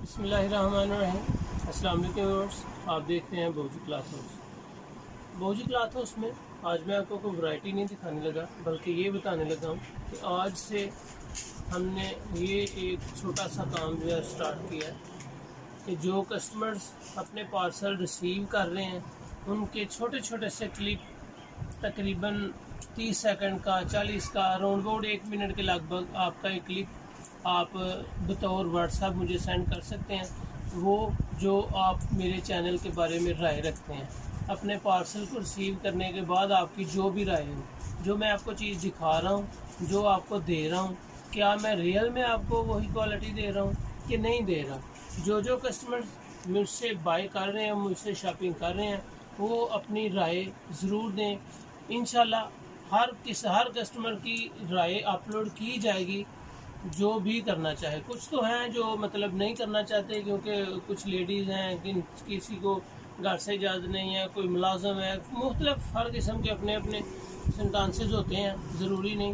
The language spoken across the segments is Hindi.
बिस्मिल्लाहिर्रहमानिर्रहीम। अस्सलाम वालेकुम व्यूअर्स, आप देख रहे हैं बाउजी क्लॉथ हाउस। बाउजी क्लॉथ हाउस में आज मैं आपको कोई वैरायटी नहीं दिखाने लगा, बल्कि ये बताने लगा हूँ कि आज से हमने ये एक छोटा सा काम जो है स्टार्ट किया है कि जो कस्टमर्स अपने पार्सल रिसीव कर रहे हैं उनके छोटे छोटे से क्लिप, तकरीबन 30 सेकंड का, 40 का, अराउंड अबाउट 1 मिनट के लगभग आपका एक क्लिप आप बतौर व्हाट्सएप मुझे सेंड कर सकते हैं। वो जो आप मेरे चैनल के बारे में राय रखते हैं, अपने पार्सल को रिसीव करने के बाद आपकी जो भी राय हो, जो मैं आपको चीज़ दिखा रहा हूँ, जो आपको दे रहा हूँ, क्या मैं रियल में आपको वही क्वालिटी दे रहा हूँ कि नहीं दे रहा। जो कस्टमर्स मुझसे बाय कर रहे हैं, मुझसे शॉपिंग कर रहे हैं, वो अपनी राय ज़रूर दें। इंशाल्लाह हर कस्टमर की राय अपलोड की जाएगी, जो भी करना चाहे। कुछ तो हैं जो मतलब नहीं करना चाहते, क्योंकि कुछ लेडीज़ हैं किसी को घर से इजाज़त नहीं है, कोई मुलाजम है, मुख्तलिफ हर किस्म के अपने अपने सेंटेंसेस होते हैं। ज़रूरी नहीं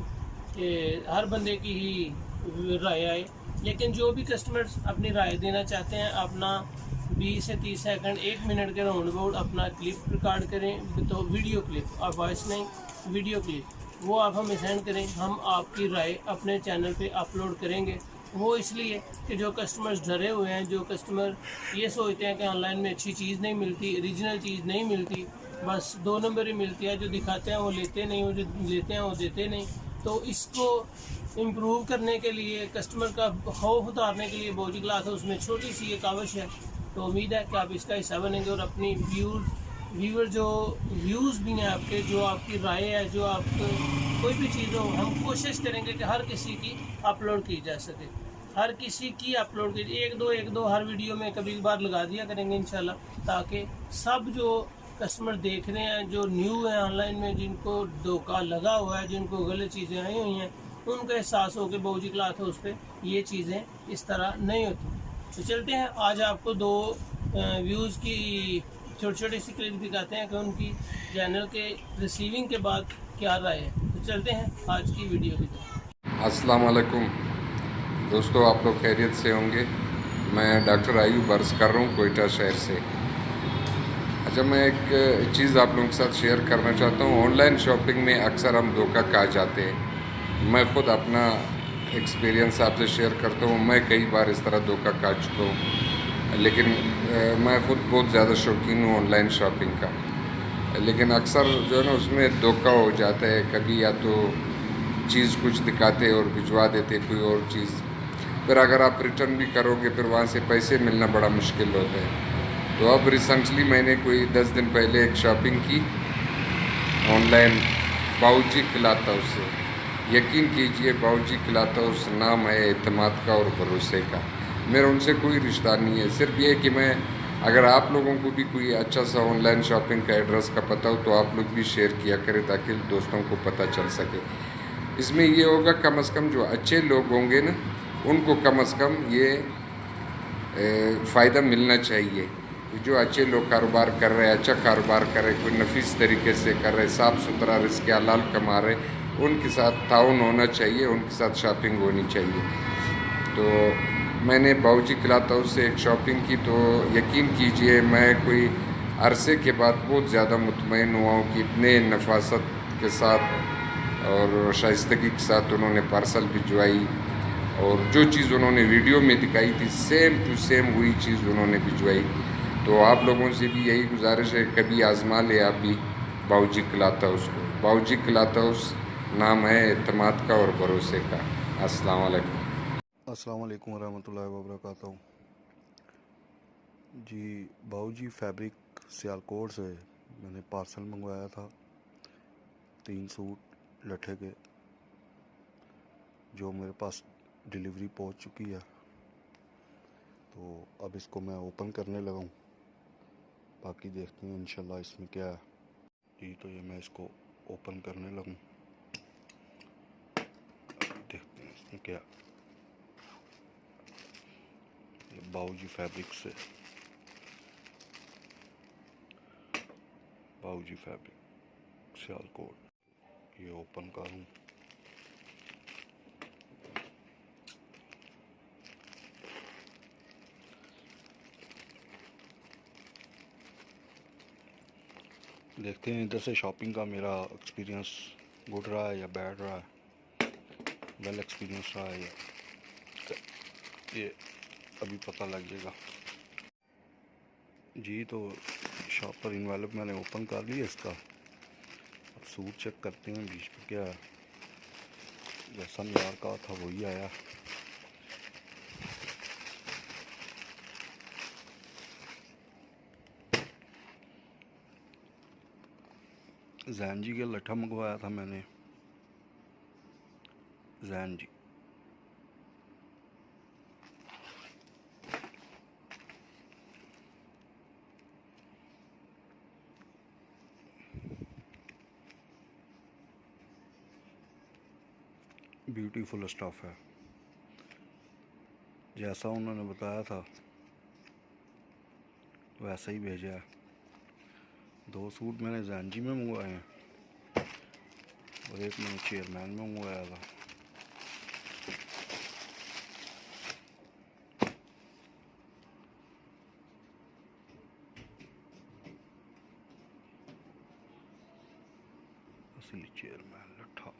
कि हर बंदे की ही राय आए, लेकिन जो भी कस्टमर्स अपनी राय देना चाहते हैं, अपना 20 से 30 सेकंड, 1 मिनट के राउंड अबाउट अपना क्लिप रिकॉर्ड करें, तो वीडियो क्लिप, और वॉइस नहीं, वीडियो क्लिप, वो आप हमें सेंड करें। हम आपकी राय अपने चैनल पे अपलोड करेंगे। वो इसलिए कि जो कस्टमर्स डरे हुए हैं, जो कस्टमर ये सोचते हैं कि ऑनलाइन में अच्छी चीज़ नहीं मिलती, ओरिजिनल चीज़ नहीं मिलती, बस 2 नंबर ही मिलती है, जो दिखाते हैं वो लेते नहीं, वो जो लेते हैं वो देते नहीं। तो इसको इम्प्रूव करने के लिए, कस्टमर का खौफ उतारने के लिए बाउजी क्लॉथ हाउस में छोटी सी ये काविश है। तो उम्मीद है कि आप इसका हिस्सा बनेंगे और अपनी व्यूअर जो व्यूज़ भी हैं आपके, जो आपकी राय है, जो आप कोई भी चीज़ हो, हम कोशिश करेंगे कि हर किसी की अपलोड की जा सके, हर किसी की अपलोड की। एक दो हर वीडियो में कभी कभार लगा दिया करेंगे इंशाल्लाह, ताकि सब जो कस्टमर देख रहे हैं, जो न्यू है ऑनलाइन में, जिनको धोखा लगा हुआ है, जिनको गलत चीज़ें आई हुई हैं, उनका एहसास हो कि बाउजी क्लॉथ हाउस पे ये चीज़ें इस तरह नहीं होती। तो चलते हैं, आज आपको 2 व्यूज़ की छोटी छोटी सी क्लिप दिखाते हैं कि उनकी चैनल के रिसीविंग के बाद क्या राय है। तो चलते हैं आज की वीडियो की तरफ। अस्सलाम वालेकुम दोस्तों, आप लोग खैरियत से होंगे। मैं डॉक्टर आयूब अर्ज़ कर रहा हूँ कोयटा शहर से। अच्छा, मैं एक चीज़ आप लोगों के साथ शेयर करना चाहता हूँ। ऑनलाइन शॉपिंग में अक्सर हम धोखा खा जाते हैं। मैं ख़ुद अपना एक्सपीरियंस आपसे शेयर करता हूँ। मैं कई बार इस तरह धोखा खा चुका हूँ, लेकिन मैं ख़ुद बहुत ज़्यादा शौकीन हूँ ऑनलाइन शॉपिंग का। लेकिन अक्सर जो है ना, उसमें धोखा हो जाता है। कभी या तो चीज़ कुछ दिखाते और भिजवा देते कोई और चीज़, फिर अगर आप रिटर्न भी करोगे फिर वहाँ से पैसे मिलना बड़ा मुश्किल होता है। तो अब रिसेंटली मैंने कोई 10 दिन पहले एक शॉपिंग की ऑनलाइन बाउजी क्लॉथ हाउस से। यकीन कीजिए, बाउजी क्लॉथ हाउस नाम है एतमाद का और भरोसे का। मेरा उनसे कोई रिश्ता नहीं है, सिर्फ ये कि मैं, अगर आप लोगों को भी कोई अच्छा सा ऑनलाइन शॉपिंग का एड्रेस का पता हो तो आप लोग भी शेयर किया करें, ताकि दोस्तों को पता चल सके। इसमें ये होगा, कम से कम जो अच्छे लोग होंगे ना, उनको कम से कम ये फ़ायदा मिलना चाहिए। जो अच्छे लोग कारोबार कर रहे हैं, अच्छा कारोबार कर रहे हैं, कोई नफीस तरीके से कर रहे हैं, साफ़ सुथरा रिस्क हलाल कमा रहे, उनके साथ ताउन होना चाहिए, उनके साथ शॉपिंग होनी चाहिए। तो मैंने बाउजी क्लॉथ हाउस से एक शॉपिंग की, तो यकीन कीजिए मैं कोई अरसे के बाद बहुत ज़्यादा मुतमईन हुआ हूँ कि इतने नफासत के साथ और शाइस्तगी के साथ उन्होंने पार्सल भिजवाई, और जो चीज़ उन्होंने वीडियो में दिखाई थी सेम टू सेम वही चीज़ उन्होंने भिजवाई। तो आप लोगों से भी यही गुजारिश है, कभी आज़मा ले आप भी बाउजी क्लॉथ हाउस को। बाउजी क्लॉथ हाउस नाम है एतमाद का और भरोसे का। अस्सलाम वालेकुम। अस्सलाम वालेकुम रहमतुल्लाहि व बरकातहू। जी, बाऊजी फैब्रिक सियालकोट से मैंने पार्सल मंगवाया था 3 सूट लठे के, जो मेरे पास डिलीवरी पहुंच चुकी है। तो अब इसको मैं ओपन करने लगा हूँ, बाकी देखते हैं इंशाल्लाह इसमें क्या है। जी, तो ये मैं इसको ओपन करने लगूँ, देखते हैं इसमें क्या। ये बाऊजी फैब्रिक से, बाऊजी फैब्रिक सियालकोट, ये ओपन करूँ। देखते हैं इधर से शॉपिंग का मेरा एक्सपीरियंस गुड रहा है या बैड रहा है, वेल एक्सपीरियंस रहा है ये अभी पता लग जाएगा जी। तो शॉप पर इन्वेलप मैंने ओपन कर लिया इसका। अब सूट चेक करते हैं बीच में क्या है। जैसा यार का था वही आया। जैन जी का लट्ठा मंगवाया था मैंने, जैन जी। ब्यूटीफुल स्टफ़ है, जैसा उन्होंने बताया था वैसा ही भेजा है। 2 सूट मैंने जैन जी में मंगवाए हैं और एक मैंने चेयरमैन में मंगवाया था। असली चेयरमैन लट्ठा।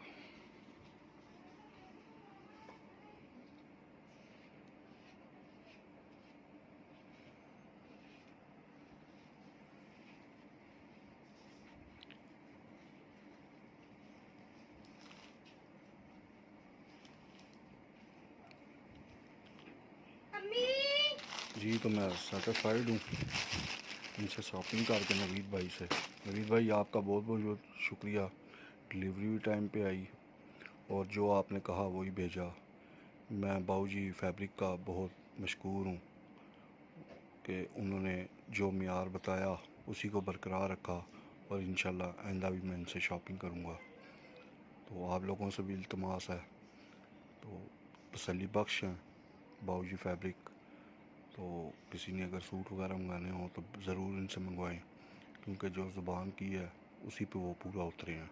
जी तो मैं सेटिस्फाइड हूँ इनसे शॉपिंग करके। नवीद भाई से, नवीद भाई आपका बहुत बहुत शुक्रिया। डिलीवरी भी टाइम पे आई और जो आपने कहा वही भेजा। मैं बाऊजी फैब्रिक का बहुत मशकूर हूँ कि उन्होंने जो मियार बताया उसी को बरकरार रखा और इंशाल्लाह आइंदा भी मैं इनसे शॉपिंग करूँगा। तो आप लोगों से भी इल्तमास है तो तसल्ली बख्श हैं बाऊजी फैब्रिक। तो किसी ने अगर सूट वगैरह मंगाने हो तो ज़रूर इनसे मंगवाएं, क्योंकि जो ज़ुबान की है उसी पे वो पूरा उतरे हैं।